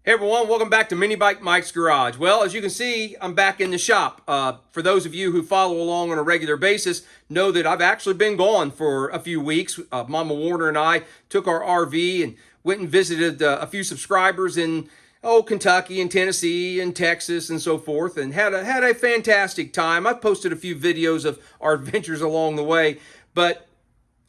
Hey everyone, welcome back to Mini Bike Mike's Garage. Well, as you can see, I'm back in the shop. For those of you who follow along on a regular basis, know that I've actually been gone for a few weeks. Mama Warner and I took our RV and went and visited a few subscribers in Kentucky and Tennessee and Texas and so forth, and had a fantastic time. I've posted a few videos of our adventures along the way, but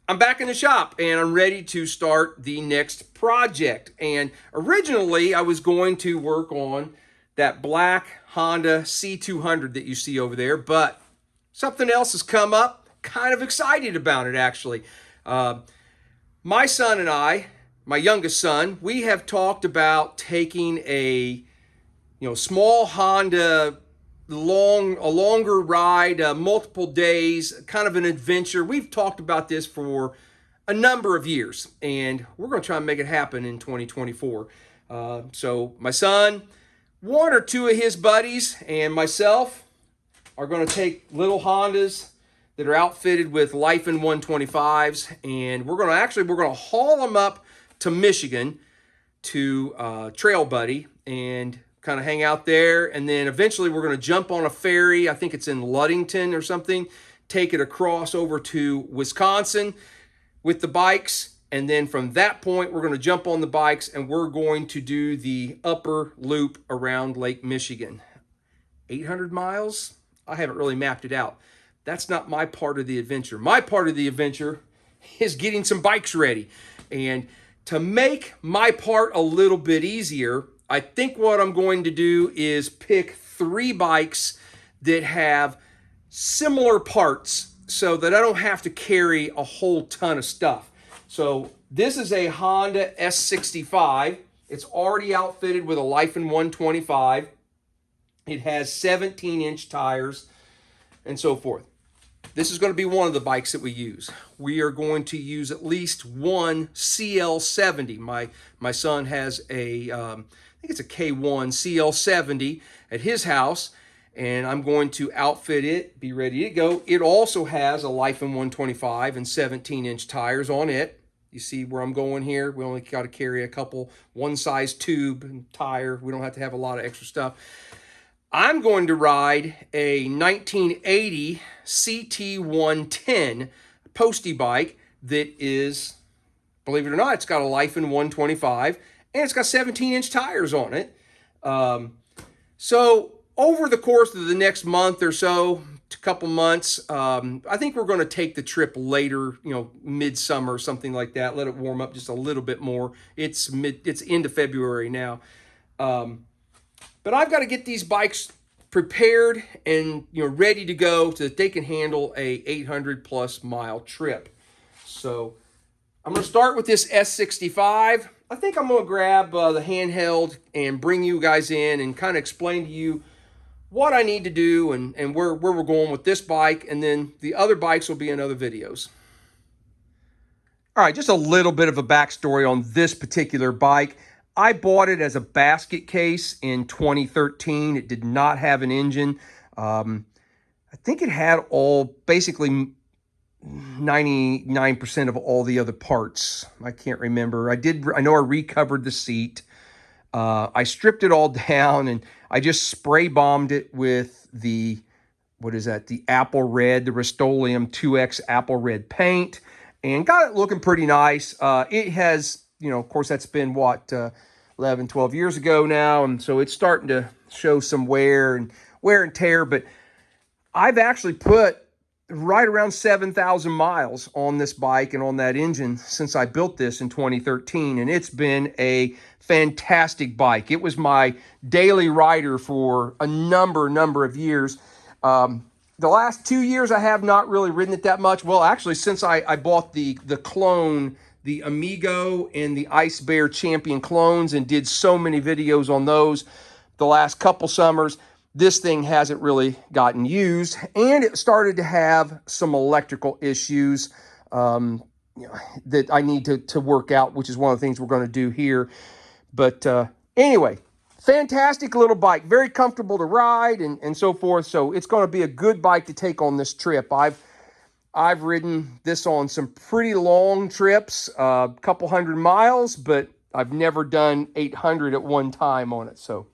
I'm back in the shop and I'm ready to start the next project. And originally I was going to work on that black Honda C200 that you see over there, but something else has come up. Kind of excited about it, actually. My son and I, my youngest son, we have talked about taking a small Honda, a longer ride, multiple days, kind of an adventure. We've talked about this for a number of years, and we're going to try and make it happen in 2024. So my son, one or two of his buddies, and myself are going to take little Hondas that are outfitted with Lifan 125s, and we're going to haul them up to Michigan to Trail Buddy and kind of hang out there, and then eventually we're going to jump on a ferry. I think it's in Ludington or something, take it across over to Wisconsin with the bikes, and then from that point we're going to jump on the bikes and we're going to do the upper loop around Lake Michigan. 800 miles? I haven't really mapped it out. That's not my part of the adventure. My part of the adventure is getting some bikes ready. And to make my part a little bit easier, I think what I'm going to do is pick 3 bikes that have similar parts so that I don't have to carry a whole ton of stuff. So this is a Honda S65. It's already outfitted with a Lifan 125. It has 17-inch tires and so forth. This is going to be one of the bikes that we use. We are going to use at least one CL70. My son has a, I think it's a K1 CL70 at his house, and I'm going to outfit it, be ready to go. It also has a Lifan 125 and 17-inch tires on it. You see where I'm going here? We only got to carry a couple, one size tube and tire. We don't have to have a lot of extra stuff. I'm going to ride a 1980 CT110 postie bike that is, believe it or not, it's got a Lifan 125 and it's got 17-inch tires on it. So over the course of the next month or so, a couple months, I think we're going to take the trip later, midsummer or something like that. Let it warm up just a little bit more. It's into February now. But I've got to get these bikes prepared and ready to go so that they can handle a 800+ mile trip. So I'm going to start with this S65. I think I'm going to grab the handheld and bring you guys in and kind of explain to you what I need to do and where we're going with this bike, and then the other bikes will be in other videos. All right, just a little bit of a backstory on this particular bike. I bought it as a basket case in 2013. It did not have an engine. I think it had basically 99% of all the other parts. I can't remember. I know I recovered the seat. I stripped it all down and I just spray bombed it with the apple red, the Rust-Oleum 2X apple red paint, and got it looking pretty nice. It has, of course, that's been 11, 12 years ago now, and so it's starting to show some wear and tear, but I've actually put right around 7,000 miles on this bike and on that engine since I built this in 2013, and it's been a fantastic bike. It was my daily rider for a number of years. The last 2 years I have not really ridden it that much. Well, actually, since I bought the clone, the Amigo and the Ice Bear Champion clones, and did so many videos on those the last couple summers, this thing hasn't really gotten used, and it started to have some electrical issues that I need to work out, which is one of the things we're going to do here. But anyway, fantastic little bike, very comfortable to ride and so forth. So it's going to be a good bike to take on this trip. I've ridden this on some pretty long trips, a couple hundred miles, but I've never done 800 at one time on it. So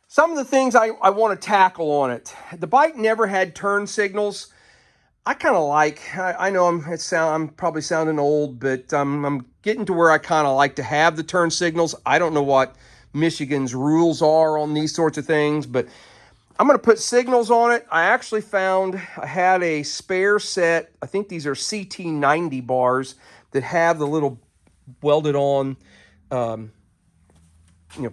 some of the things I want to tackle on it. The bike never had turn signals. I kind of like, I know I'm probably sounding old, but I'm getting to where I kind of like to have the turn signals. I don't know what Michigan's rules are on these sorts of things, but I'm going to put signals on it. I actually found I had a spare set. I think these are CT90 bars that have the little welded on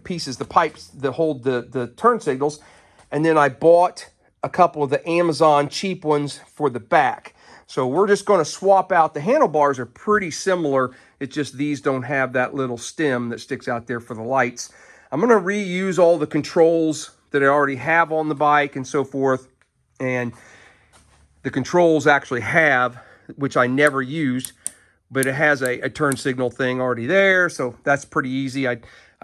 pieces, the pipes that hold the turn signals. And then I bought a couple of the Amazon cheap ones for the back. So we're just going to swap out. The handlebars are pretty similar. It's just these don't have that little stem that sticks out there for the lights. I'm going to reuse all the controls that I already have on the bike and so forth. And the controls actually have, which I never used, but it has a turn signal thing already there. So that's pretty easy. I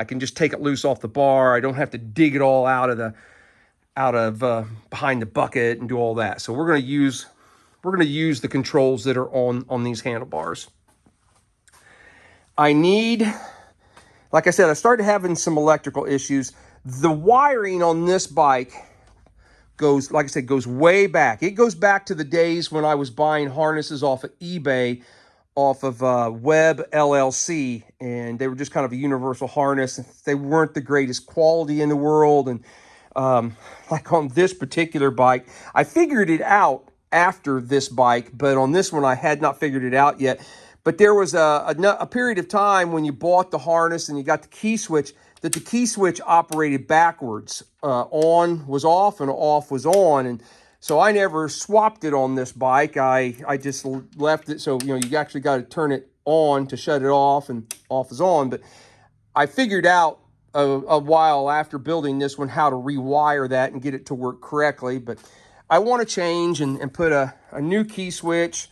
can just take it loose off the bar. I don't have to dig it all out of behind the bucket and do all that. So we're going to use the controls that are on these handlebars. Like I said, I started having some electrical issues. The wiring on this bike goes way back. It goes back to the days when I was buying harnesses off of eBay, off of Web LLC, and they were just kind of a universal harness. They weren't the greatest quality in the world, and like on this particular bike, I figured it out after this bike, but on this one I had not figured it out yet. But there was a period of time when you bought the harness and you got the key switch, that the key switch operated backwards. On was off and off was on. And so I never swapped it on this bike. I just left it. So, you actually got to turn it on to shut it off, and off is on. But I figured out a while after building this one how to rewire that and get it to work correctly. But I want to change and put a new key switch.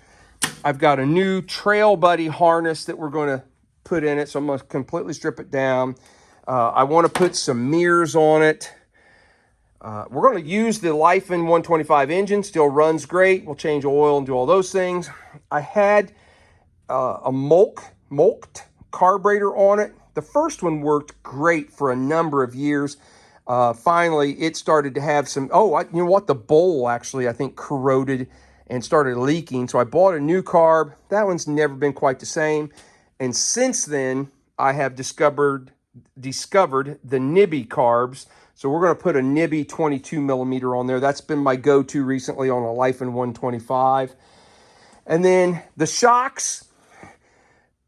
I've got a new Trail Buddy harness that we're going to put in it, so I'm going to completely strip it down. I want to put some mirrors on it. We're going to use the Lifan 125 engine. Still runs great. We'll change oil and do all those things. I had a mulked carburetor on it. The first one worked great for a number of years. Finally, it started to have some, the bowl actually, I think, corroded and started leaking. So I bought a new carb. That one's never been quite the same. And since then, I have discovered the Nibbi carbs. So we're going to put a Nibbi 22 millimeter on there. That's been my go-to recently on a Lifan 125. And then the shocks,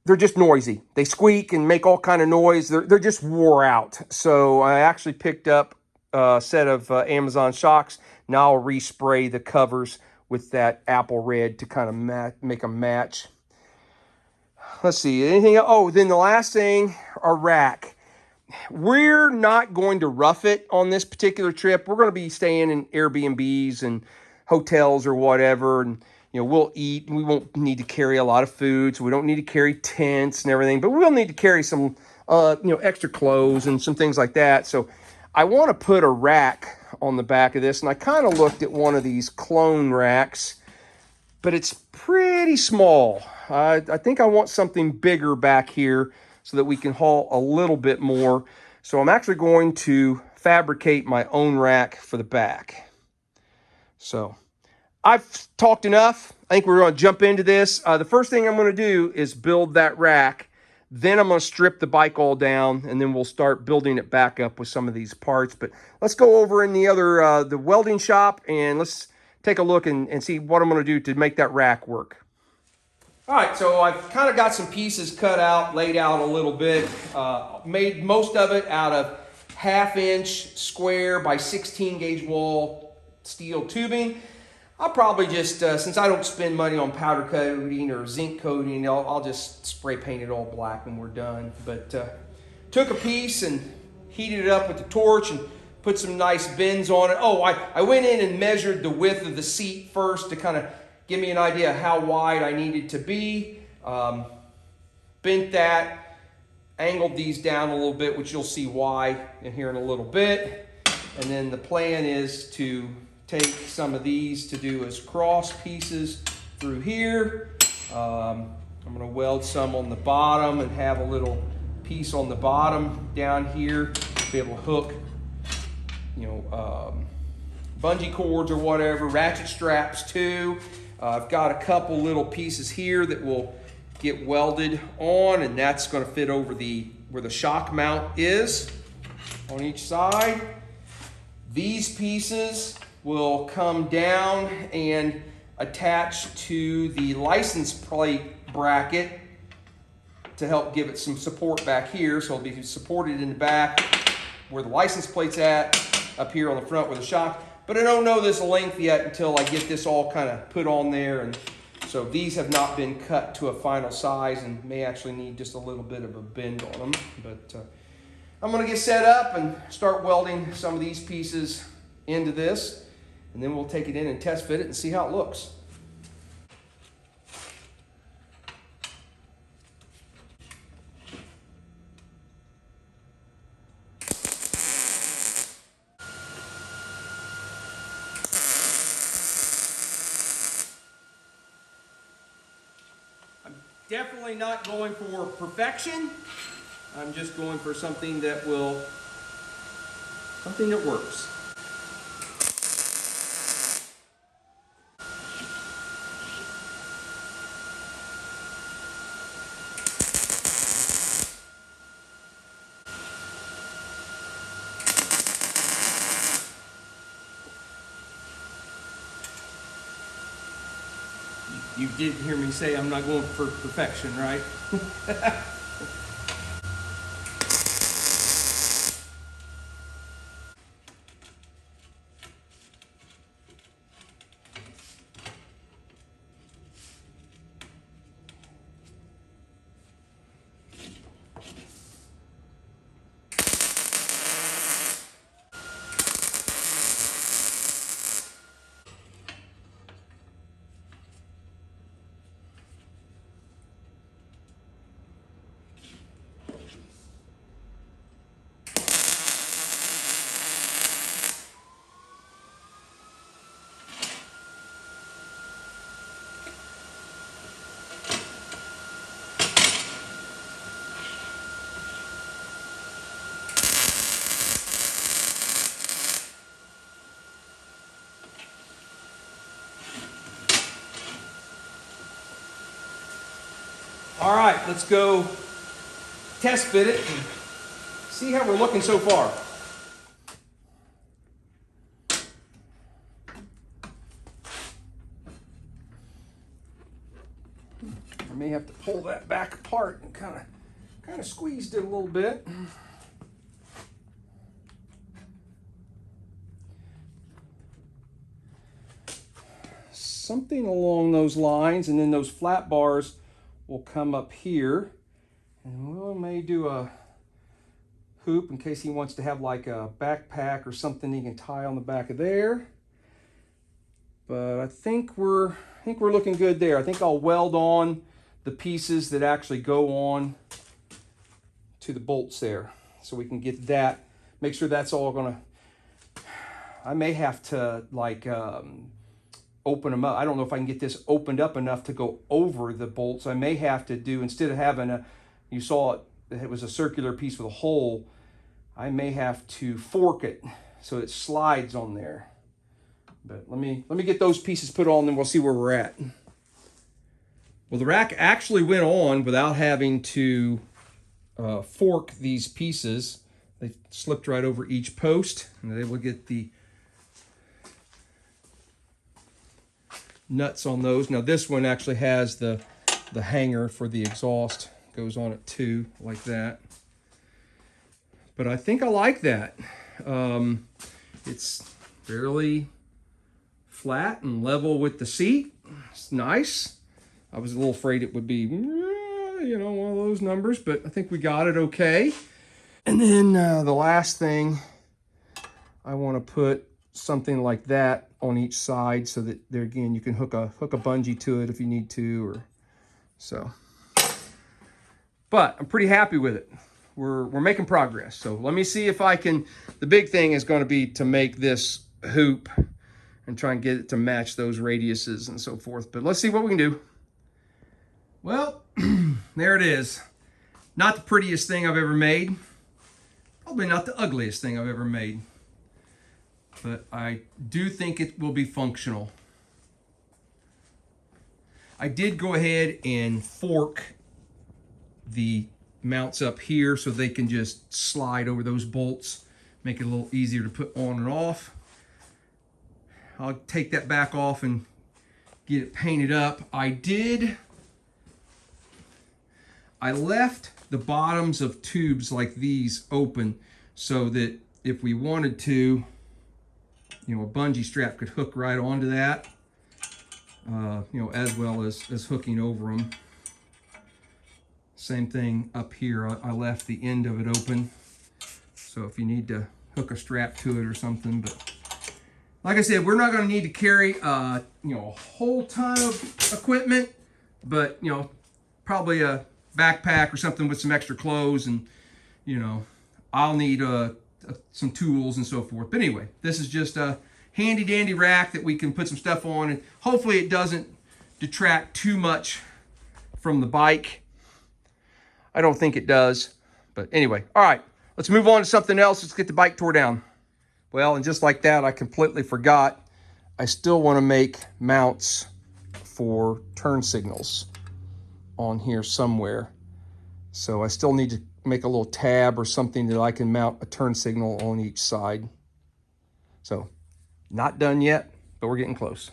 they're just noisy. They squeak and make all kind of noise. They're just wore out. So I actually picked up a set of Amazon shocks. Now I'll respray the covers with that apple red to kind of make them match. Let's see, anything else? Oh, then the last thing, our rack. We're not going to rough it on this particular trip. We're going to be staying in Airbnbs and hotels or whatever, and we'll eat. We won't need to carry a lot of food, so we don't need to carry tents and everything, but we'll need to carry some extra clothes and some things like that. So I want to put a rack on the back of this, and I kind of looked at one of these clone racks, but it's pretty small. I think I want something bigger back here so that we can haul a little bit more. So I'm actually going to fabricate my own rack for the back. So I've talked enough. I think we're going to jump into this. The first thing I'm going to do is build that rack. Then I'm going to strip the bike all down, and then we'll start building it back up with some of these parts. But let's go over in the welding shop, and let's take a look and see what I'm going to do to make that rack work. All right, so I've kind of got some pieces cut out, laid out a little bit. Made most of it out of 1/2-inch square by 16 gauge wall steel tubing. I'll probably just, since I don't spend money on powder coating or zinc coating, I'll just spray paint it all black when we're done. But took a piece and heated it up with the torch and put some nice bends on it. Oh, I went in and measured the width of the seat first to kind of give me an idea of how wide I needed to be. Bent that, angled these down a little bit, which you'll see why in here in a little bit. And then the plan is to take some of these to do as cross pieces through here. I'm going to weld some on the bottom and have a little piece on the bottom down here to be able to hook, bungee cords or whatever, ratchet straps too. I've got a couple little pieces here that will get welded on, and that's going to fit over where the shock mount is on each side. These pieces will come down and attach to the license plate bracket to help give it some support back here. So it'll be supported in the back where the license plate's at, up here on the front where the shock. But I don't know this length yet until I get this all kind of put on there. And so these have not been cut to a final size and may actually need just a little bit of a bend on them. But I'm going to get set up and start welding some of these pieces into this. And then we'll take it in and test fit it and see how it looks. Definitely not going for perfection. I'm just going for something that works. You did hear me say I'm not going for perfection, right? All right, let's go test fit it and see how we're looking so far. I may have to pull that back apart and kind of squeezed it a little bit. Something along those lines, and then those flat bars will come up here, and we may do a hoop in case he wants to have like a backpack or something he can tie on the back of there. But I think we're looking good there. I think I'll weld on the pieces that actually go on to the bolts there, so we can get that. Make sure that's all gonna. I may have to like open them up. I don't know if I can get this opened up enough to go over the bolts. I may have to do, instead of having you saw it was a circular piece with a hole, I may have to fork it so it slides on there. But let me get those pieces put on, then we'll see where we're at. Well, the rack actually went on without having to fork these pieces. They slipped right over each post, and they will get the nuts on those. Now this one actually has the hanger for the exhaust, goes on it too, like that. But I think I like that. It's fairly flat and level with the seat. It's nice. I was a little afraid it would be, one of those numbers, but I think we got it okay. And then the last thing, I want to put something like that on each side so that there again you can hook a bungee to it if you need to, or so. But I'm pretty happy with it. We're making progress. So let me see if I can. The big thing is going to be to make this hoop and try and get it to match those radiuses and so forth. But let's see what we can do. Well, there it is. Not the prettiest thing I've ever made. Probably not the ugliest thing I've ever made. But I do think it will be functional. I did go ahead and fork the mounts up here so they can just slide over those bolts, make it a little easier to put on and off. I'll take that back off and get it painted up. I left the bottoms of tubes like these open so that if we wanted to, a bungee strap could hook right onto that, as well as hooking over them. Same thing up here. I left the end of it open, so if you need to hook a strap to it or something. But like I said, we're not going to need to carry a whole ton of equipment, but probably a backpack or something with some extra clothes, and I'll need some tools and so forth. But anyway, this is just a handy dandy rack that we can put some stuff on, and hopefully it doesn't detract too much from the bike. I don't think it does, but anyway. All right, let's move on to something else. Let's get the bike tore down. Well, and just like that, I completely forgot. I still want to make mounts for turn signals on here somewhere. So I still need to make a little tab or something that I can mount a turn signal on each side. So not done yet, but we're getting close.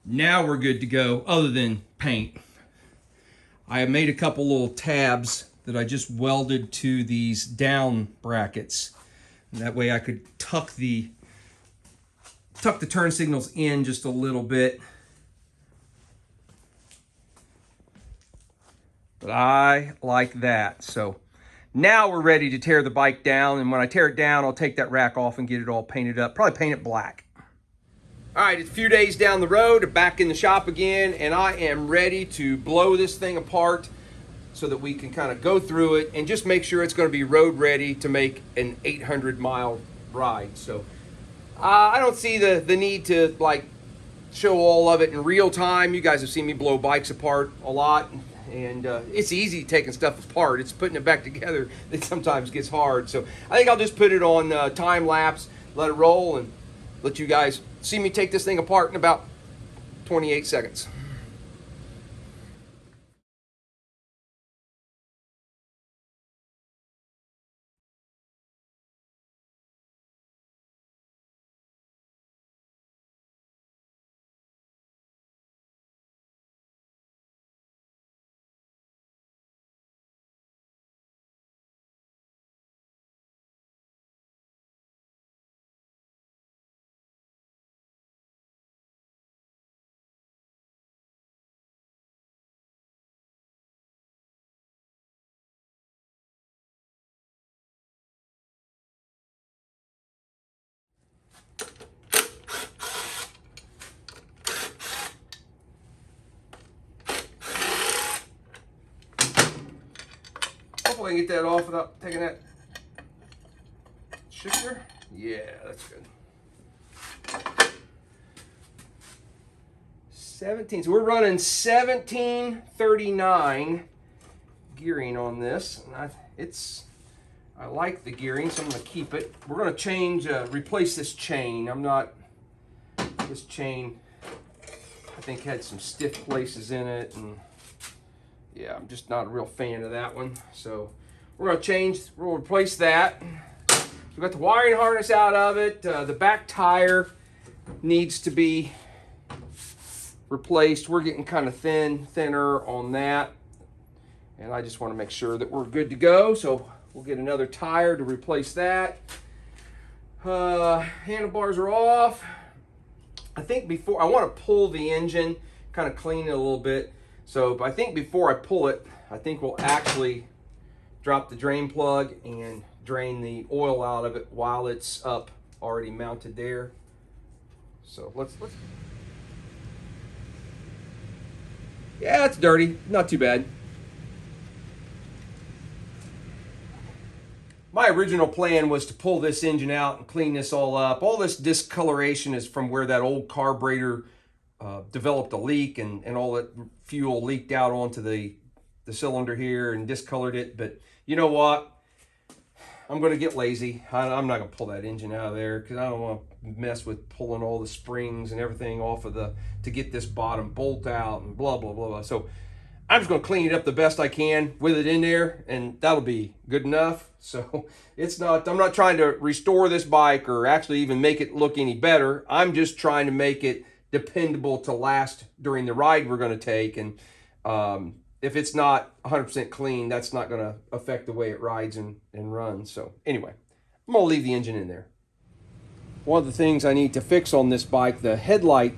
Now we're good to go, other than paint. I have made a couple little tabs that I just welded to these down brackets. And that way I could tuck the turn signals in just a little bit. But I like that. So now we're ready to tear the bike down. And when I tear it down, I'll take that rack off and get it all painted up. Probably paint it black. All right, it's a few days down the road, back in the shop again, and I am ready to blow this thing apart so that we can kind of go through it and just make sure it's going to be road ready to make an 800-mile ride. So I don't see the need to show all of it in real time. You guys have seen me blow bikes apart a lot, and it's easy taking stuff apart. It's putting it back together that sometimes gets hard. So I think I'll just put it on time lapse, let it roll, and let you guys see me take this thing apart in about 28 seconds. Hopefully I can get that off without taking that shifter. Yeah, that's good. 17, so we're running 1739 gearing on this. And I like the gearing, so I'm gonna keep it. We're gonna change, replace this chain. This chain, I think had some stiff places in it, and yeah, I'm just not a real fan of that one. So we'll replace that. So we got the wiring harness out of it. The back tire needs to be replaced. We're getting kind of thinner on that. And I just want to make sure that we're good to go. So we'll get another tire to replace that. Handlebars are off. I think I want to pull the engine, kind of clean it a little bit. So I think before I pull it, I think we'll actually drop the drain plug and drain the oil out of it while it's up, already mounted there. So let's. Yeah, it's dirty, not too bad. My original plan was to pull this engine out and clean this all up. All this discoloration is from where that old carburetor developed a leak, and all that fuel leaked out onto the cylinder here and discolored it. But you know what? I'm going to get lazy. I'm not going to pull that engine out of there because I don't want to mess with pulling all the springs and everything off of to get this bottom bolt out and blah, blah, blah, blah. So I'm just going to clean it up the best I can with it in there, and that'll be good enough. So I'm not trying to restore this bike or actually even make it look any better. I'm just trying to make it dependable to last during the ride we're going to take. And if it's not 100% clean, that's not going to affect the way it rides and runs. So anyway, I'm going to leave the engine in there. One of the things I need to fix on this bike, the headlight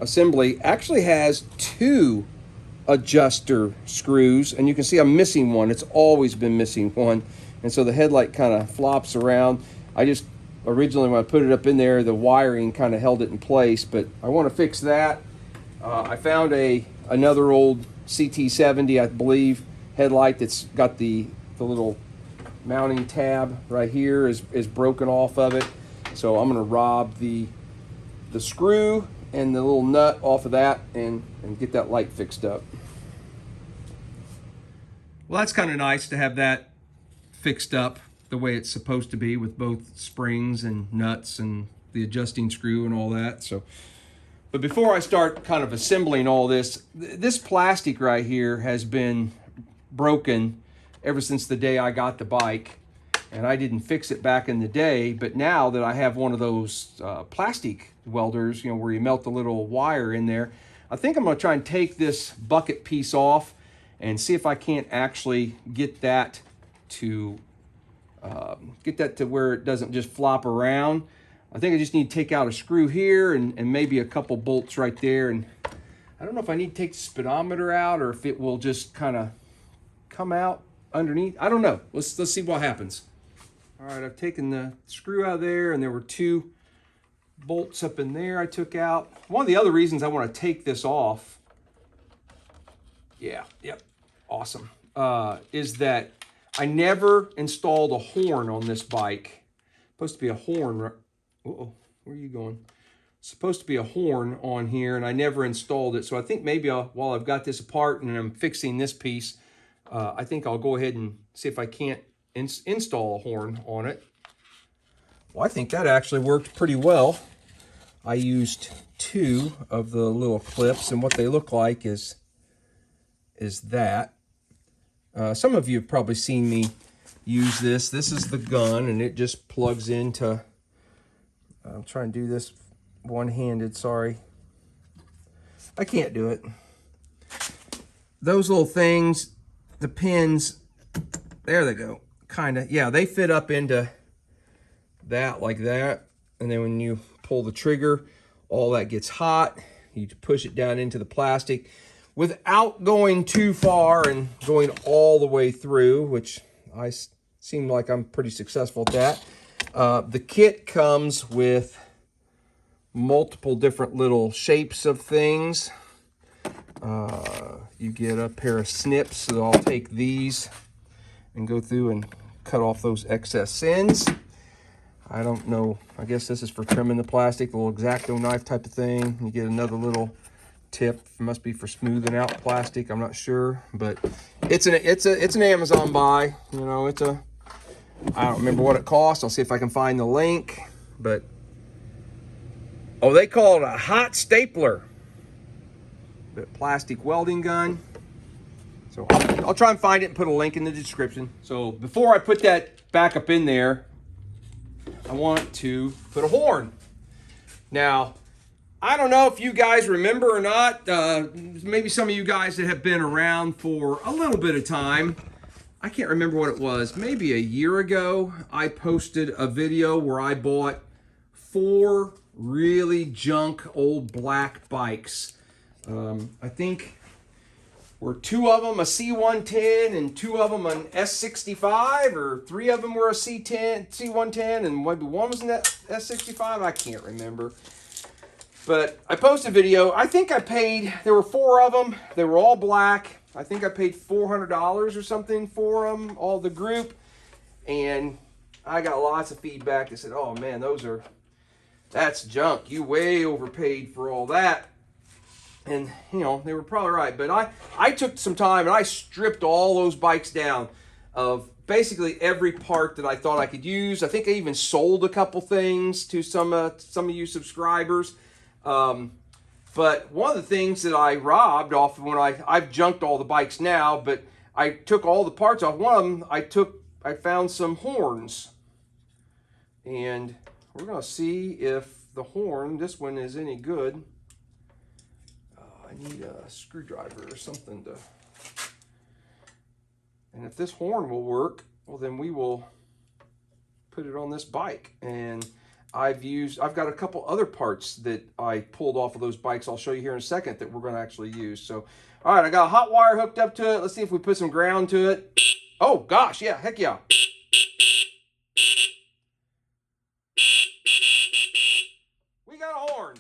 assembly actually has 2 adjuster screws, and you can see I'm missing one. It's always been missing one, and so the headlight kind of flops around. I just originally, when I put it up in there, the wiring kind of held it in place, but I want to fix that. I found another old CT70, I believe, headlight that's got the little mounting tab right here is broken off of it. So I'm going to rob the screw and the little nut off of that and get that light fixed up. Well, that's kind of nice to have that fixed up the way it's supposed to be, with both springs and nuts and the adjusting screw and all that. So, but before I start kind of assembling all this, this plastic right here has been broken ever since the day I got the bike, and I didn't fix it back in the day. But now that I have one of those plastic welders, you know, where you melt the little wire in there, I think I'm going to try and take this bucket piece off and see if I can't actually get that to where it doesn't just flop around. I think I just need to take out a screw here and maybe a couple bolts right there. And I don't know if I need to take the speedometer out or if it will just kind of come out underneath. I don't know. Let's see what happens. All right, I've taken the screw out of there, and there were 2 bolts up in there I took out. One of the other reasons I want to take this off, awesome, is that I never installed a horn on this bike. Supposed to be a horn. Uh-oh, where are you going? Supposed to be a horn on here, and I never installed it. So I think maybe while I've got this apart and I'm fixing this piece, I think I'll go ahead and see if I can't install a horn on it. Well, I think that actually worked pretty well. I used 2 of the little clips, and what they look like is that. Some of you have probably seen me use this. This is the gun, and it just plugs into, I'm trying to do this one-handed, sorry. I can't do it. Those little things, the pins, there they go, kind of, yeah, they fit up into that like that. And then when you pull the trigger, all that gets hot. You push it down into the plastic without going too far and going all the way through, which I seem like I'm pretty successful at that. The kit comes with multiple different little shapes of things. You get a pair of snips, so I'll take these and go through and cut off those excess ends. I don't know, I guess this is for trimming the plastic, a little X-Acto knife type of thing. You get another little tip, it must be for smoothing out plastic, I'm not sure, but it's an Amazon buy. You know, I don't remember what it costs. I'll see if I can find the link, but oh, they call it a hot stapler, the plastic welding gun. So I'll try and find it and put a link in the description. So before I put that back up in there, I want to put a horn. Now, I don't know if you guys remember or not, maybe some of you guys that have been around for a little bit of time, I can't remember what it was, maybe a year ago, I posted a video where I bought 4 really junk old black bikes. I think were 2 of them a C110 and 2 of them an S65, or 3 of them were a C110 and maybe 1 was an S65, I can't remember. But I posted a video. I think I paid, there were 4 of them. They were all black. I think I paid $400 or something for them, all the group. And I got lots of feedback that said, oh man, those are That's junk. You way overpaid for all that. And, you know, they were probably right. But I took some time and I stripped all those bikes down of basically every part that I thought I could use. I think I even sold a couple things to some of you subscribers. But one of the things that I robbed off of when I've junked all the bikes now, but I took all the parts off. One of them, I found some horns. And we're going to see if the horn, this one, is any good. I need a screwdriver or something to, and if this horn will work, well then we will put it on this bike. And I've got a couple other parts that I pulled off of those bikes I'll show you here in a second that we're going to actually use. So, all right, I got a hot wire hooked up to it. Let's see if we put some ground to it. Oh gosh, yeah, heck yeah. We got a horn.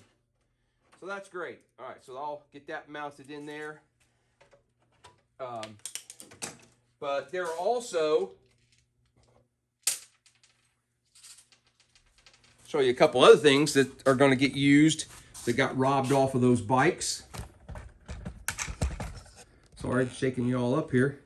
So that's great. All right, so I'll get that mounted in there. But there are also, show you a couple other things that are going to get used that got robbed off of those bikes. Sorry, shaking you all up here.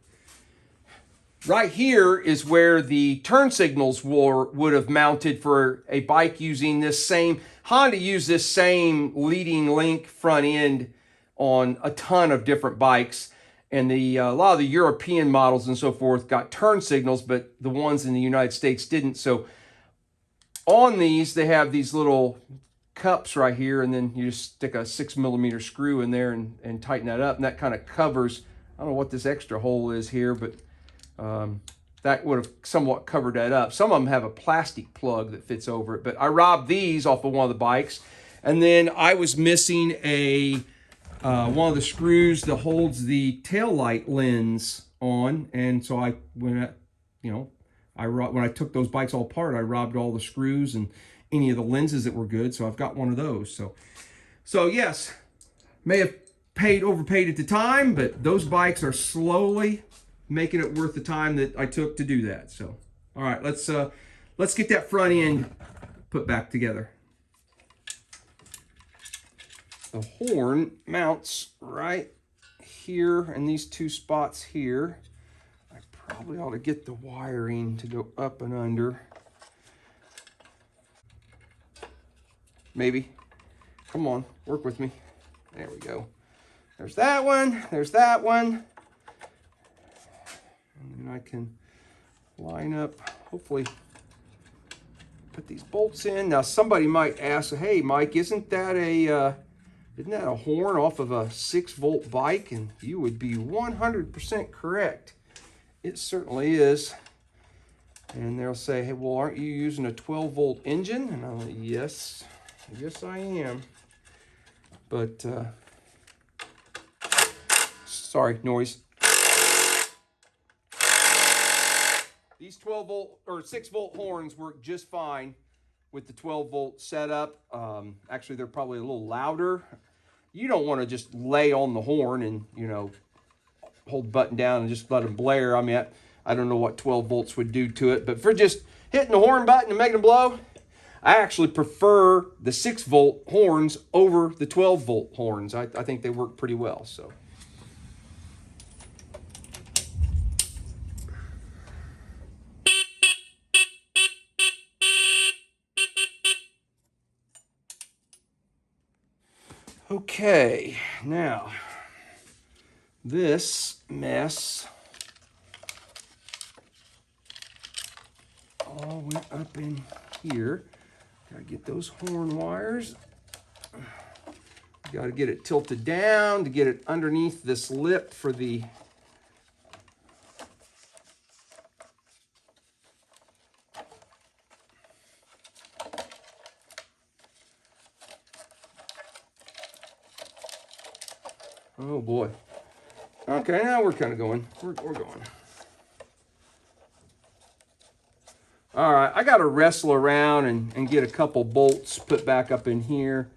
Right here is where the turn signals would have mounted for a bike using this same, Honda used this same leading link front end on a ton of different bikes. And a lot of the European models and so forth got turn signals, but the ones in the United States didn't. So on these, they have these little cups right here, and then you just stick a 6mm screw in there and tighten that up. And that kind of covers, I don't know what this extra hole is here, but that would have somewhat covered that up. Some of them have a plastic plug that fits over it, but I robbed these off of one of the bikes. And then I was missing one of the screws that holds the tail light lens on. And so when I took those bikes all apart, I robbed all the screws and any of the lenses that were good. So I've got one of those. So yes, may have overpaid at the time, but those bikes are slowly making it worth the time that I took to do that. So, all right, let's get that front end put back together. The horn mounts right here in these two spots here. I probably ought to get the wiring to go up and under. Maybe. Come on, work with me. There we go. There's that one. There's that one. And then I can line up, hopefully put these bolts in. Now somebody might ask, hey Mike, isn't that a horn off of a 6-volt bike? And you would be 100% correct. It certainly is. And they'll say, hey, well, aren't you using a 12-volt engine? And I'm like, yes I am. But sorry, noise. These 12-volt or 6-volt horns work just fine with the 12-volt setup. Actually, they're probably a little louder. You don't want to just lay on the horn and, hold the button down and just let them blare. I mean, I don't know what 12 volts would do to it, but for just hitting the horn button and making them blow, I actually prefer the 6-volt horns over the 12-volt horns. I think they work pretty well, so. Okay, now this mess all went up in here. Gotta get those horn wires. Gotta get it tilted down to get it underneath this lip for the oh boy. Okay, now we're kind of going. We're going. All right, I got to wrestle around and get a couple bolts put back up in here.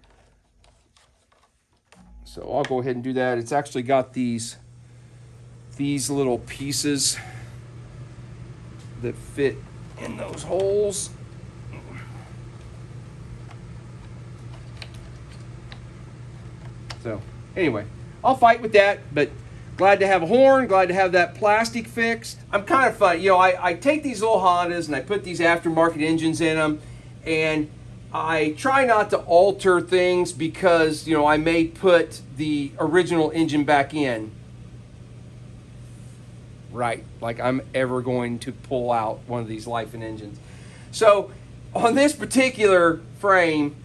So I'll go ahead and do that. It's actually got these little pieces that fit in those holes. So anyway, I'll fight with that, but glad to have a horn, glad to have that plastic fixed. I'm kind of fun. You know, I take these little Hondas and I put these aftermarket engines in them, and I try not to alter things because, you know, I may put the original engine back in. Right, like I'm ever going to pull out one of these Lifan engines. So on this particular frame,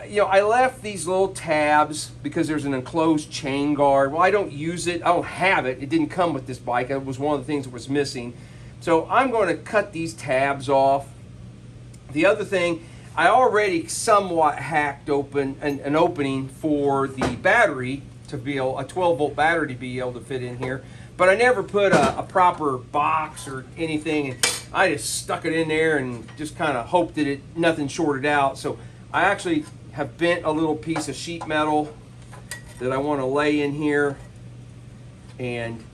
you know, I left these little tabs because there's an enclosed chain guard. Well, I don't use it. I don't have it. It didn't come with this bike. It was one of the things that was missing. So I'm going to cut these tabs off. The other thing, I already somewhat hacked open an opening for the battery to be able, a 12-volt battery to be able to fit in here. But I never put a proper box or anything, and I just stuck it in there and just kind of hoped that nothing shorted out. So I actually have bent a little piece of sheet metal that I want to lay in here and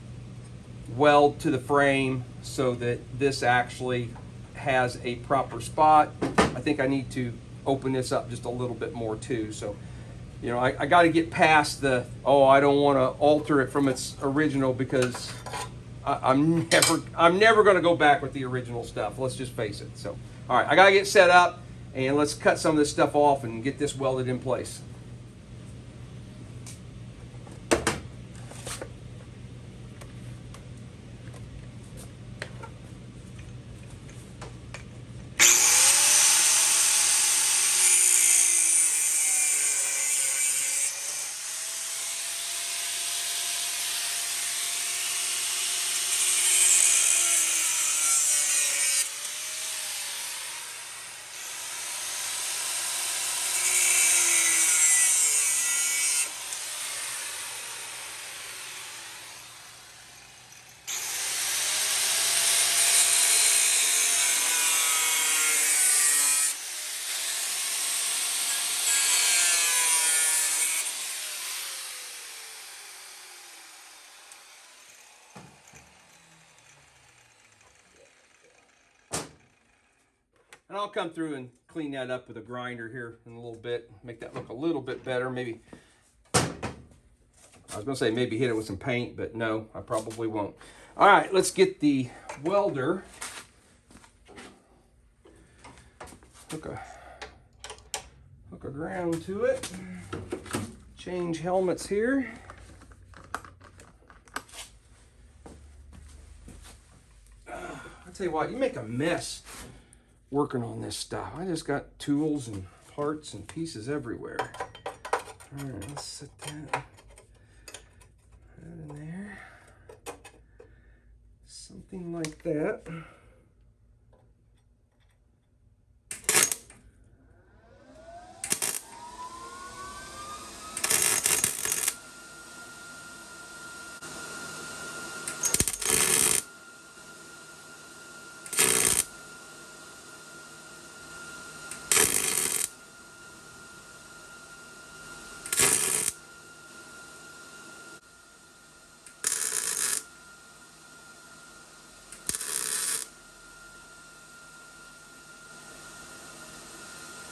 weld to the frame so that this actually has a proper spot. I think I need to open this up just a little bit more too. So, you know, I got to get past the, oh, I don't want to alter it from its original, because I'm never going to go back with the original stuff. Let's just face it. So, all right, I got to get set up, and let's cut some of this stuff off and get this welded in place. And I'll come through and clean that up with a grinder here in a little bit, make that look a little bit better. Maybe, I was gonna say maybe hit it with some paint, but no, I probably won't. All right, let's get the welder. Hook a ground to it. Change helmets here. I'll tell you what, you make a mess working on this stuff. I just got tools and parts and pieces everywhere. All right, let's set that in there. Something like that.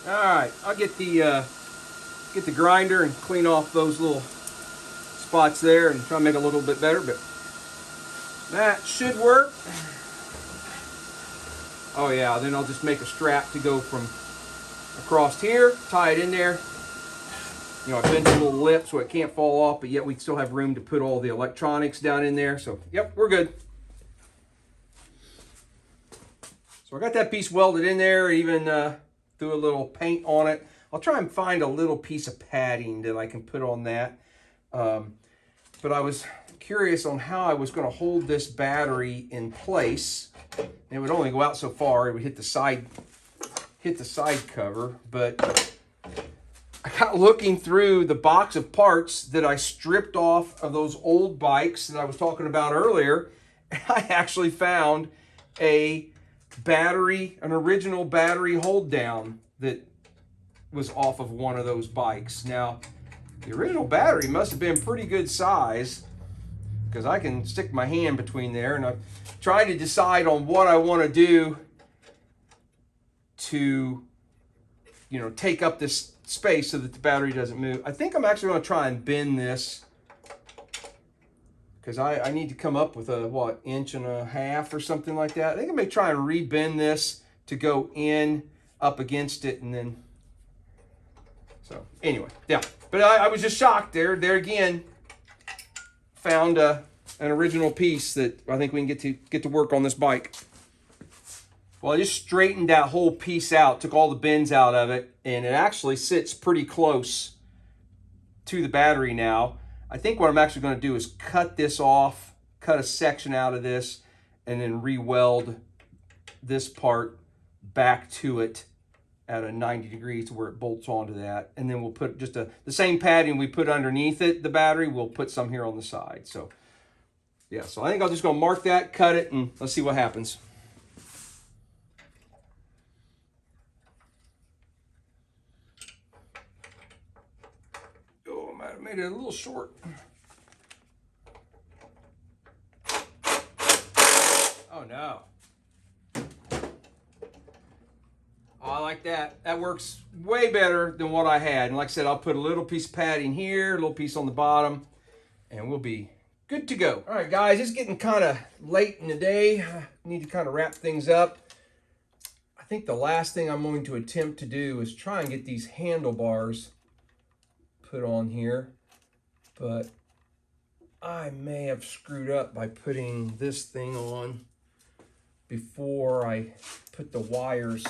All right, I'll get the grinder and clean off those little spots there and try to make it a little bit better, but that should work. Oh yeah, then I'll just make a strap to go from across here, tie it in there. You know, I bent a little lip so it can't fall off, but yet we still have room to put all the electronics down in there. So, yep, we're good. So I got that piece welded in there, even threw a little paint on it. I'll try and find a little piece of padding that I can put on that. But I was curious on how I was going to hold this battery in place. It would only go out so far. It would hit the side cover. But I got looking through the box of parts that I stripped off of those old bikes that I was talking about earlier, and I actually found an original battery hold down that was off of one of those bikes. Now, the original battery must have been pretty good size, because I can stick my hand between there, and I'm trying to decide on what I want to do to, you know, take up this space so that the battery doesn't move. I think I'm actually going to try and bend this, because I need to come up with a, what, 1.5 inches or something like that. I think I may try and rebend this to go in up against it, and then, so anyway, yeah. But I was just shocked there again, found an original piece that I think we can get to work on this bike. Well, I just straightened that whole piece out, took all the bends out of it, and it actually sits pretty close to the battery now. I think what I'm actually going to do is cut this off, cut a section out of this, and then re-weld this part back to it at a 90 degrees to where it bolts onto that. And then we'll put just the same padding we put underneath it, the battery, we'll put some here on the side. So yeah, so I think I'm just going to mark that, cut it, and let's see what happens. Oh, I might have made it a little short. Oh no. Oh, I like that. That works way better than what I had. And like I said, I'll put a little piece of padding here, a little piece on the bottom, and we'll be good to go. All right, guys, it's getting kind of late in the day. I need to kind of wrap things up. I think the last thing I'm going to attempt to do is try and get these handlebars put on here, but I may have screwed up by putting this thing on before I put the wires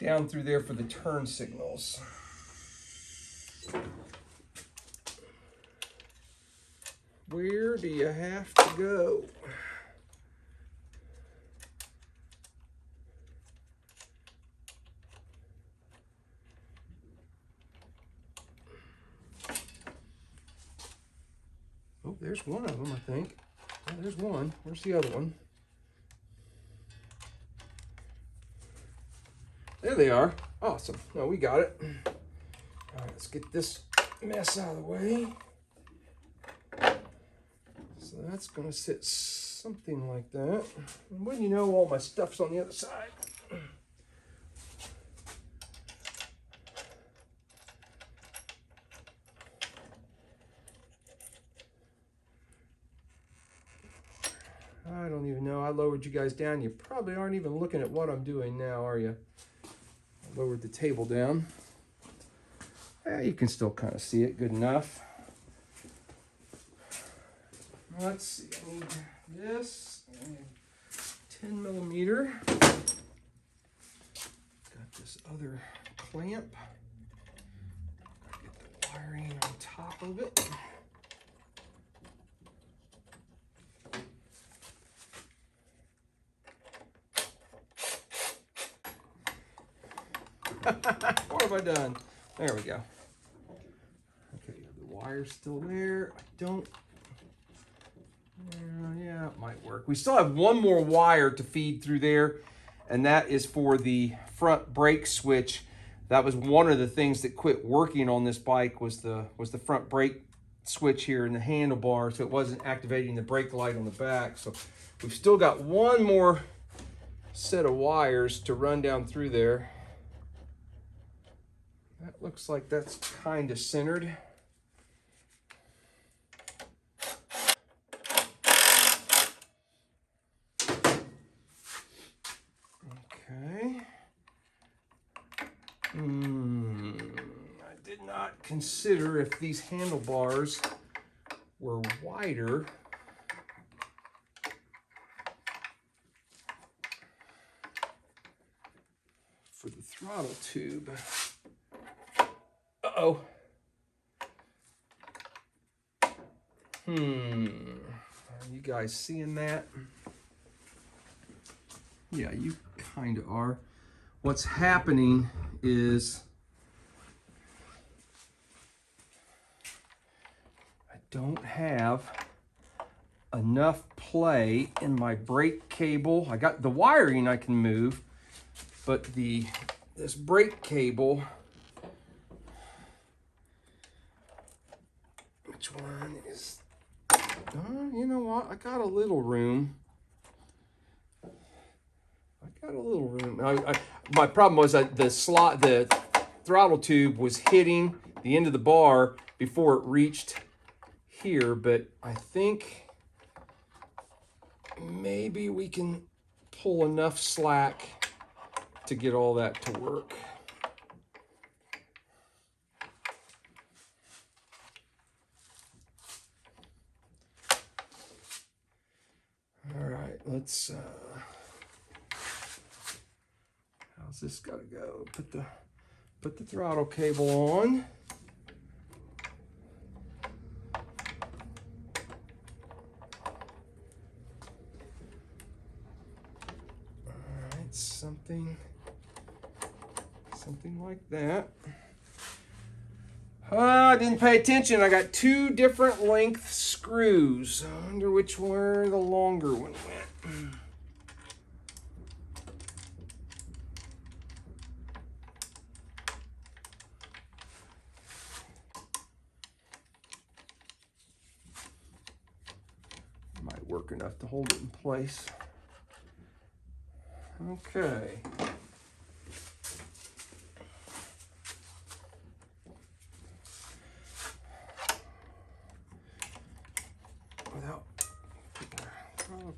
down through there for the turn signals. Where do you have to go? Oh, there's one of them, I think. Oh, there's one. Where's the other one? There they are. Awesome. No, we got it. All right, let's get this mess out of the way. So that's going to sit something like that. And when you know, all my stuff's on the other side. I don't even know. I lowered you guys down. You probably aren't even looking at what I'm doing now, are you? I lowered the table down. Yeah, you can still kind of see it good enough. Let's see. I need this. I need 10 millimeter. Got this other clamp. Get the wiring on top of it. What have I done? There we go. Okay, the wire's still there. I don't. Yeah, it might work. We still have one more wire to feed through there, and that is for the front brake switch. That was one of the things that quit working on this bike, was the front brake switch here in the handlebar, so it wasn't activating the brake light on the back. So we've still got one more set of wires to run down through there. That looks like that's kind of centered. Okay. I did not consider if these handlebars were wider. For the throttle tube. Uh-oh. Are you guys seeing that? Yeah, you kind of are. What's happening is I don't have enough play in my brake cable. I got the wiring I can move, but this brake cable, which one is, you know what, I got a little room. My problem was that the throttle tube was hitting the end of the bar before it reached here, but I think maybe we can pull enough slack to get all that to work. All right, let's how's this gotta go? Put the throttle cable on. All right, something like that. I didn't pay attention. I got two different length screws. I wonder which where the longer one went. Might work enough to hold it in place. Okay.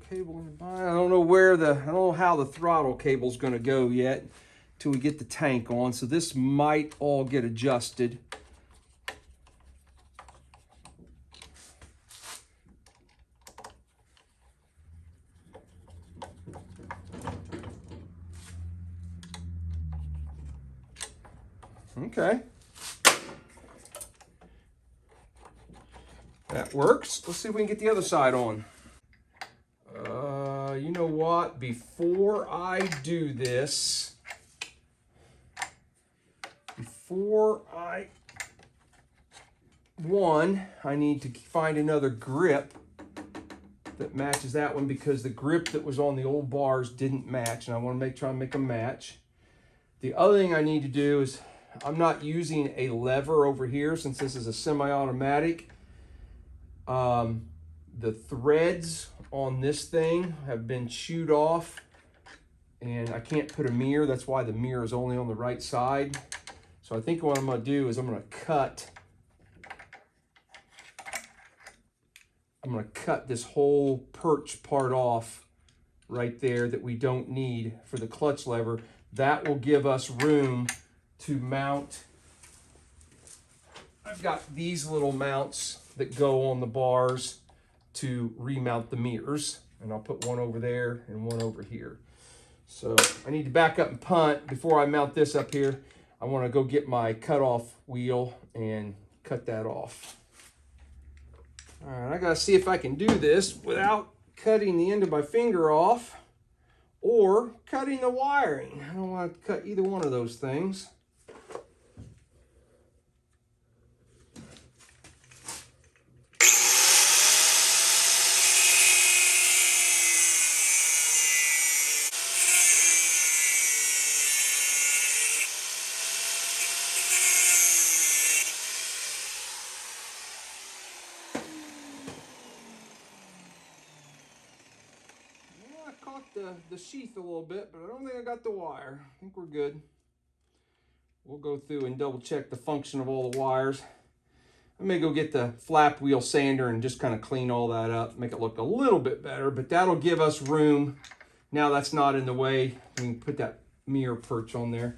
Cable in the bind. I don't know how the throttle cable's going to go yet till we get the tank on. So this might all get adjusted. Okay. That works. Let's see if we can get the other side on. You know what? Before I do this, I need to find another grip that matches that one because the grip that was on the old bars didn't match, and I want to try and make them match. The other thing I need to do is I'm not using a lever over here since this is a semi-automatic. The threads on this thing have been chewed off and I can't put a mirror. That's why the mirror is only on the right side. So I think what I'm going to do is I'm going to cut this whole perch part off right there that we don't need for the clutch lever. That will give us room to mount. I've got these little mounts that go on the bars to remount the mirrors, and I'll put one over there and one over here. So I need to back up and punt before I mount this up here. I want to go get my cutoff wheel and cut that off. All right, I gotta see if I can do this without cutting the end of my finger off or cutting the wiring. I don't want to cut either one of those things. The sheath a little bit, but I don't think I got the wire. I think we're good. We'll go through and double check the function of all the wires. I may go get the flap wheel sander and just kind of clean all that up, make it look a little bit better, but that'll give us room. Now that's not in the way. We can put that mirror perch on there.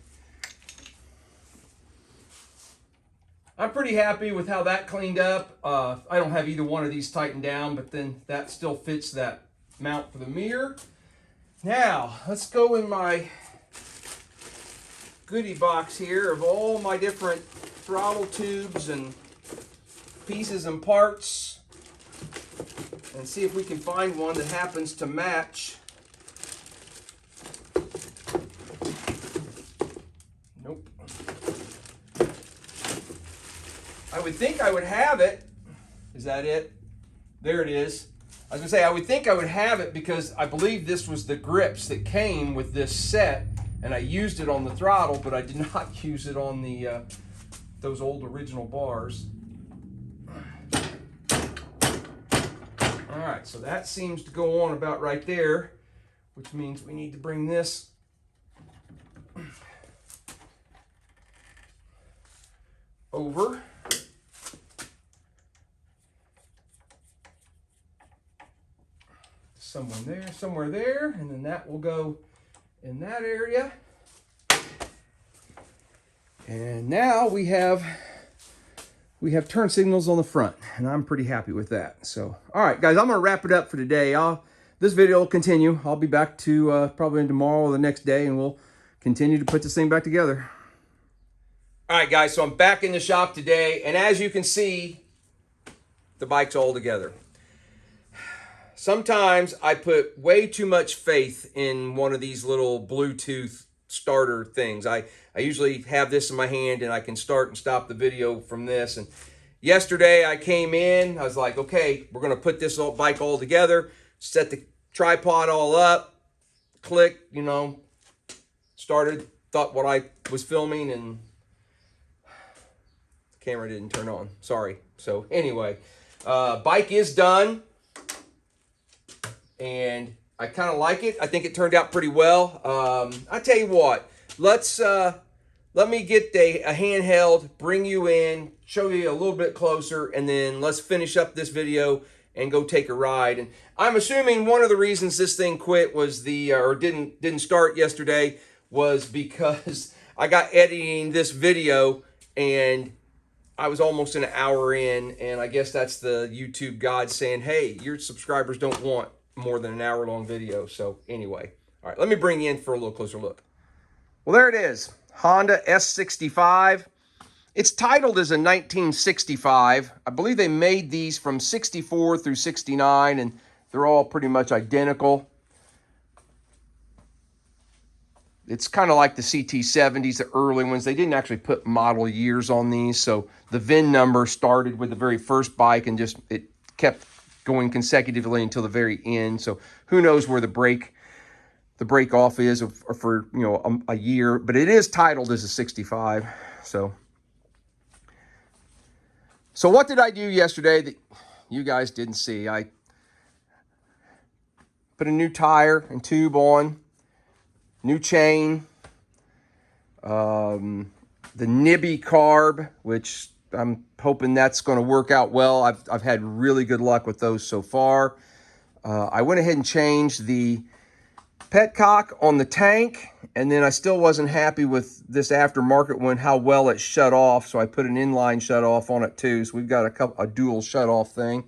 I'm pretty happy with how that cleaned up. I don't have either one of these tightened down, but then that still fits that mount for the mirror. Now, let's go in my goodie box here of all my different throttle tubes and pieces and parts and see if we can find one that happens to match. Nope. I would think I would have it. Is that it? There it is. I was going to say, I would think I would have it because I believe this was the grips that came with this set, and I used it on the throttle, but I did not use it on the those old original bars. All right, so that seems to go on about right there, which means we need to bring this over. Somewhere there, and then that will go in that area. And now we have turn signals on the front, and I'm pretty happy with that. So, all right, guys, I'm gonna wrap it up for today. This video will continue. I'll be back to probably tomorrow or the next day, and we'll continue to put this thing back together. All right, guys, so I'm back in the shop today, and as you can see, the bike's all together. Sometimes I put way too much faith in one of these little Bluetooth starter things. I usually have this in my hand and I can start and stop the video from this. And yesterday I came in, I was like, okay, we're gonna put this bike all together, set the tripod all up, click, you know, started, thought what I was filming, and the camera didn't turn on, sorry. So anyway, bike is done. And I kind of like it. I think it turned out pretty well. I tell you what, let me get a handheld, bring you in, show you a little bit closer, and then let's finish up this video and go take a ride. And I'm assuming one of the reasons this thing quit was or didn't start yesterday was because I got editing this video and I was almost an hour in, and I guess that's the YouTube God saying, hey, your subscribers don't want more than an hour-long video. So anyway, all right, let me bring you in for a little closer look. Well, there it is, Honda S65. It's titled as a 1965. I believe they made these from 64 through 69, and they're all pretty much identical. It's kind of like the CT70s, the early ones. They didn't actually put model years on these, so the VIN number started with the very first bike and just it kept going consecutively until the very end. So who knows where the break off is for a year, but it is titled as a 65. So what did I do yesterday that you guys didn't see? I put a new tire and tube on, new chain, the Nibbi carb, which I'm hoping that's going to work out well. I've had really good luck with those so far. I went ahead and changed the petcock on the tank, and then I still wasn't happy with this aftermarket one, how well it shut off, so I put an inline shut off on it too. So we've got a dual shut off thing.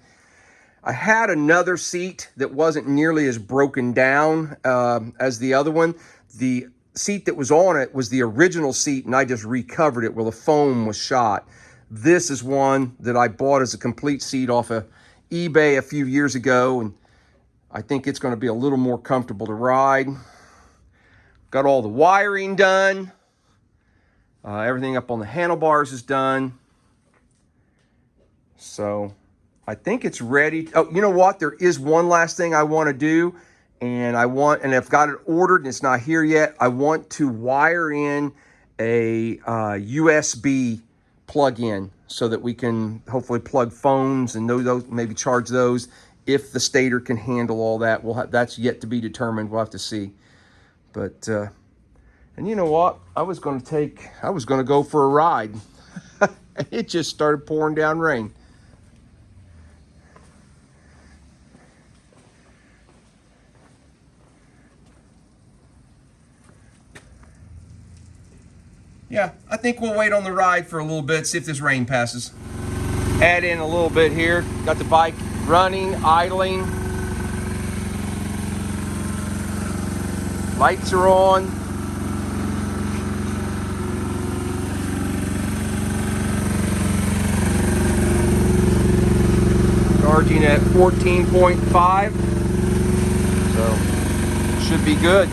I had another seat that wasn't nearly as broken down as the other one. The seat that was on it was the original seat, and I just recovered it where the foam was shot. This is one that I bought as a complete seat off of eBay a few years ago, and I think it's going to be a little more comfortable to ride. Got all the wiring done. Everything up on the handlebars is done. So I think it's ready. Oh, you know what? There is one last thing I want to do, and I've got it ordered and it's not here yet. I want to wire in a USB plug-in so that we can hopefully plug phones and those maybe charge those if the stator can handle all that. That's yet to be determined. We'll have to see. But and you know what? I was going to go for a ride. It just started pouring down rain. Yeah, I think we'll wait on the ride for a little bit, see if this rain passes. Add in a little bit here. Got the bike running, idling. Lights are on. Charging at 14.5. So, should be good.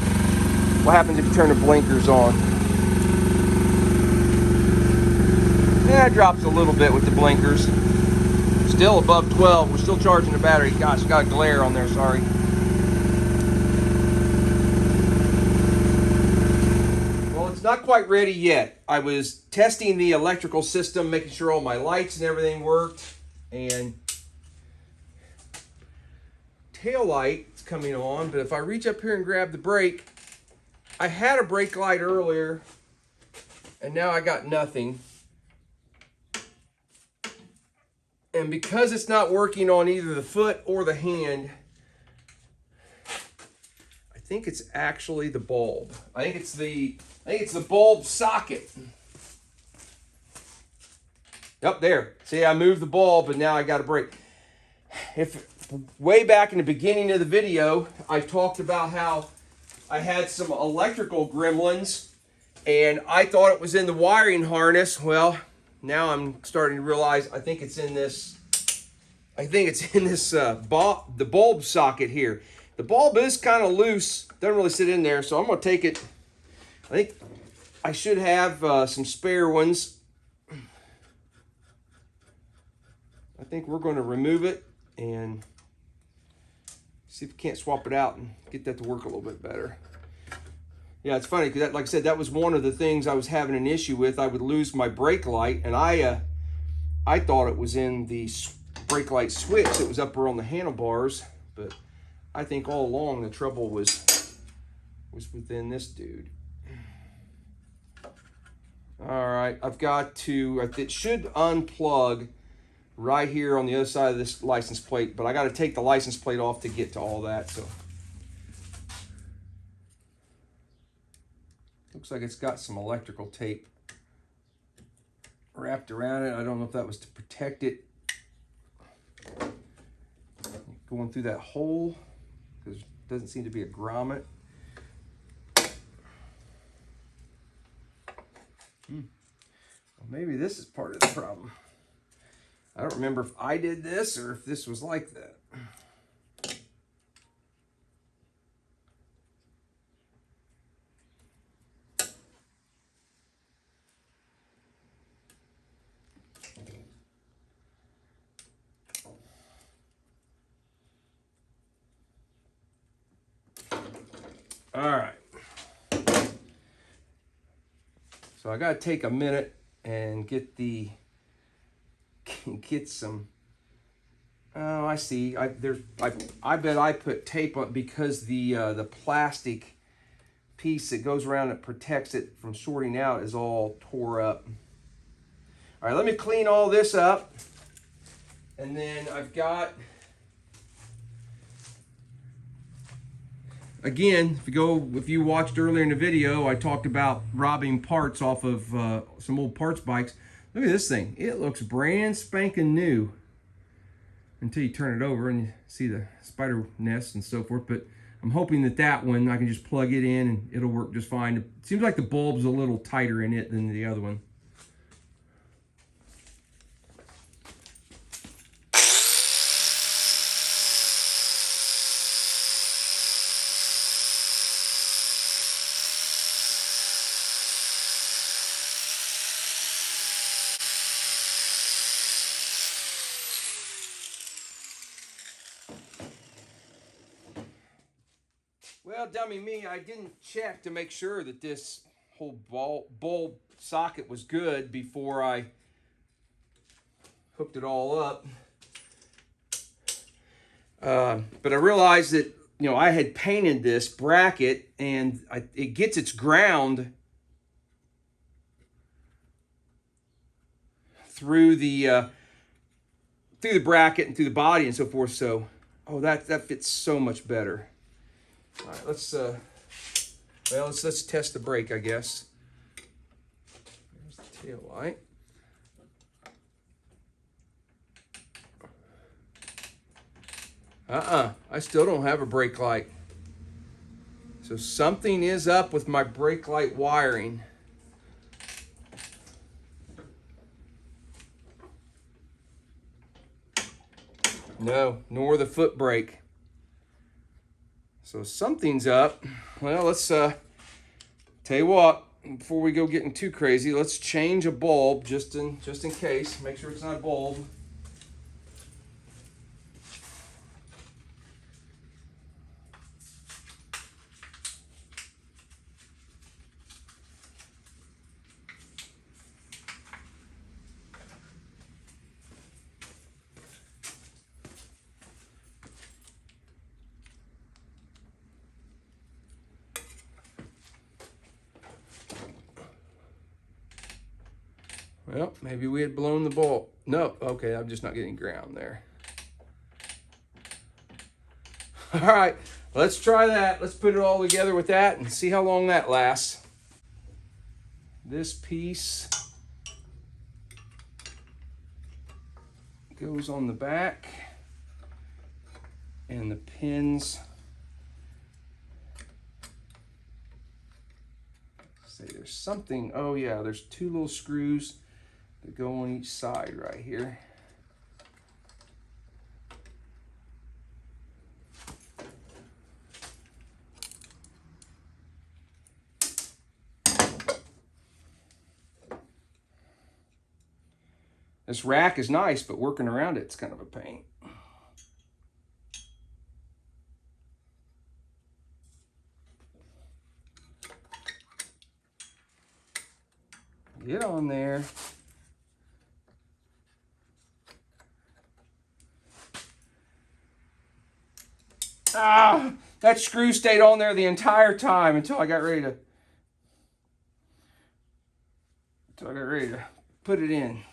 What happens if you turn the blinkers on? Yeah, it drops a little bit with the blinkers. Still above 12. We're still charging the battery. Gosh, got a glare on there, sorry. Well, it's not quite ready yet. I was testing the electrical system, making sure all my lights and everything worked. And tail light is coming on, but if I reach up here and grab the brake, I had a brake light earlier, and now I got nothing. And because it's not working on either the foot or the hand, I think it's actually the bulb. I think it's the bulb socket. Up there. See, I moved the bulb and now I got a break. If way back in the beginning of the video, I talked about how I had some electrical gremlins and I thought it was in the wiring harness. Well, now I'm starting to realize I think it's in this. The bulb socket here. The bulb is kind of loose, doesn't really sit in there, so I'm going to take it. I think I should have some spare ones. I think we're going to remove it and see if we can't swap it out and get that to work a little bit better. Yeah, it's funny because, like I said, that was one of the things I was having an issue with. I would lose my brake light, and I thought it was in the brake light switch that was up around the handlebars, but I think all along the trouble was within this dude. All right, I've got to, it should unplug right here on the other side of this license plate, but I got to take the license plate off to get to all that. So looks like it's got some electrical tape wrapped around it. I don't know if that was to protect it going through that hole, because there doesn't seem to be a grommet. Well, maybe this is part of the problem. I don't remember if I did this or if this was like that. All right. So I got to take a minute and get some. Oh, I see. I bet I put tape on because the plastic piece that goes around that protects it from shorting out is all tore up. All right, let me clean all this up, and then I've got. Again, if you watched earlier in the video, I talked about robbing parts off of some old parts bikes. Look at this thing. It looks brand spanking new until you turn it over and you see the spider nests and so forth. But I'm hoping that one, I can just plug it in and it'll work just fine. It seems like the bulb's a little tighter in it than the other one. Well, dummy me, I didn't check to make sure that this whole bulb socket was good before I hooked it all up. But I realized that, I had painted this bracket and it gets its ground through the bracket and through the body and so forth. So, that fits so much better. All right, let's test the brake, I guess. There's the tail light. I still don't have a brake light. So something is up with my brake light wiring. No, nor the foot brake. So something's up. Well, let's tell you what, before we go getting too crazy, let's change a bulb just in case. Make sure it's not a bulb. Well, maybe we had blown the bolt. No, okay, I'm just not getting ground there. All right, let's try that. Let's put it all together with that and see how long that lasts. This piece goes on the back, and the pins, say there's something, oh yeah, there's two little screws that go on each side right here. This rack is nice, but working around it's kind of a pain. Get on there. Ah, that screw stayed on there the entire time until I got ready to put it in.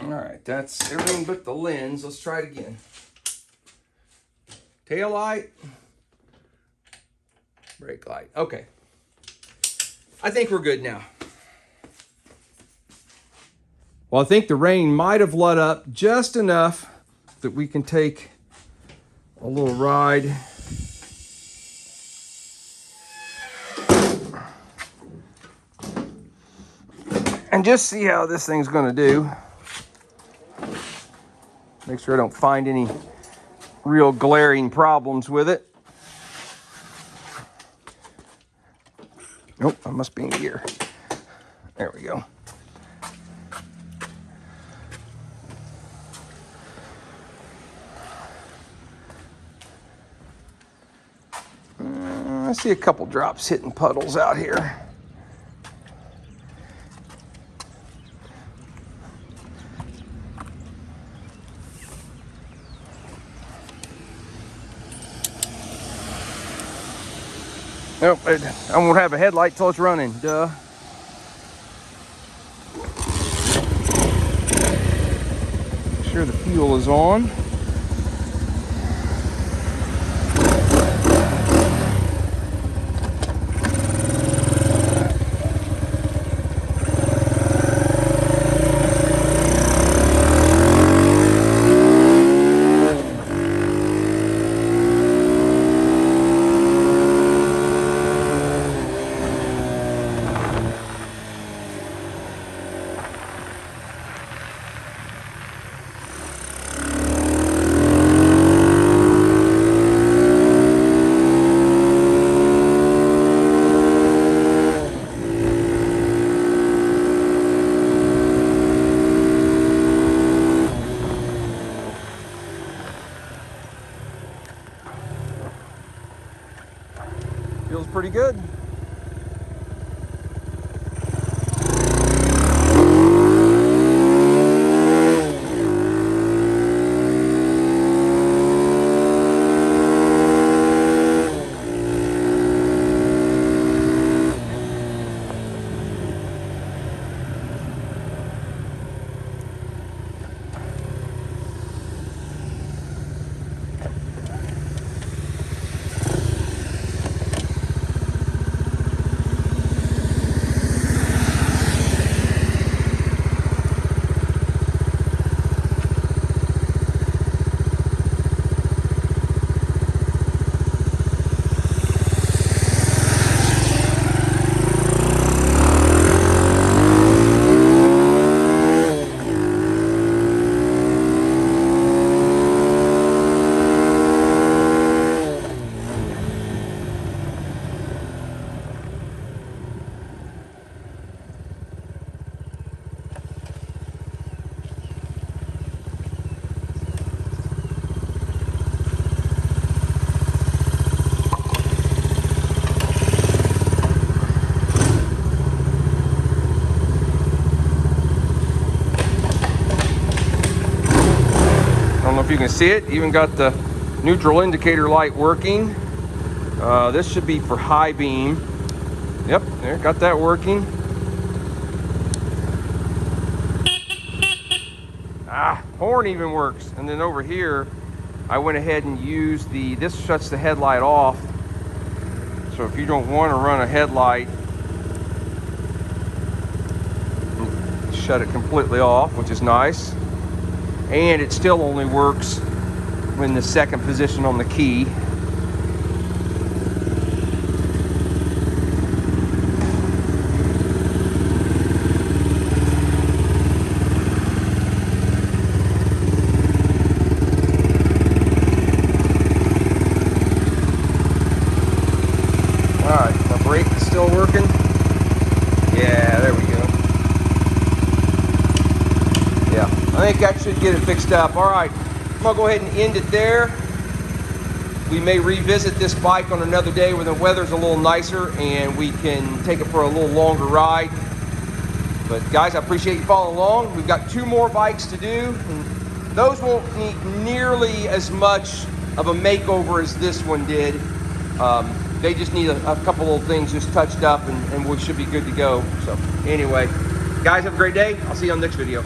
All right, that's everything but the lens. Let's try it again. Tail light, brake light. Okay, I think we're good now. Well, I think the rain might have let up just enough that we can take a little ride. And just see how this thing's gonna do. Make sure I don't find any real glaring problems with it. Nope, I must be in gear. There we go. I see a couple drops hitting puddles out here. Nope, I won't have a headlight till it's running, duh. Make sure the fuel is on. Feels pretty good. you can see it. Even got the neutral indicator light working. This should be for high beam. Yep, there, got that working. Horn even works. And then over here, I went ahead and used this shuts the headlight off. So if you don't want to run a headlight, shut it completely off, which is nice. And it still only works in the second position on the key. All right, my brake is still working. Yeah, there we go. Yeah, I think that should get it fixed up. All right, I'm gonna go ahead and end it there. We may revisit this bike on another day when the weather's a little nicer and we can take it for a little longer ride. But guys, I appreciate you following along. We've got 2 more bikes to do, and those won't need nearly as much of a makeover as this one did. They just need a couple little things just touched up, and we should be good to go. So anyway, guys, have a great day. I'll see you on the next video.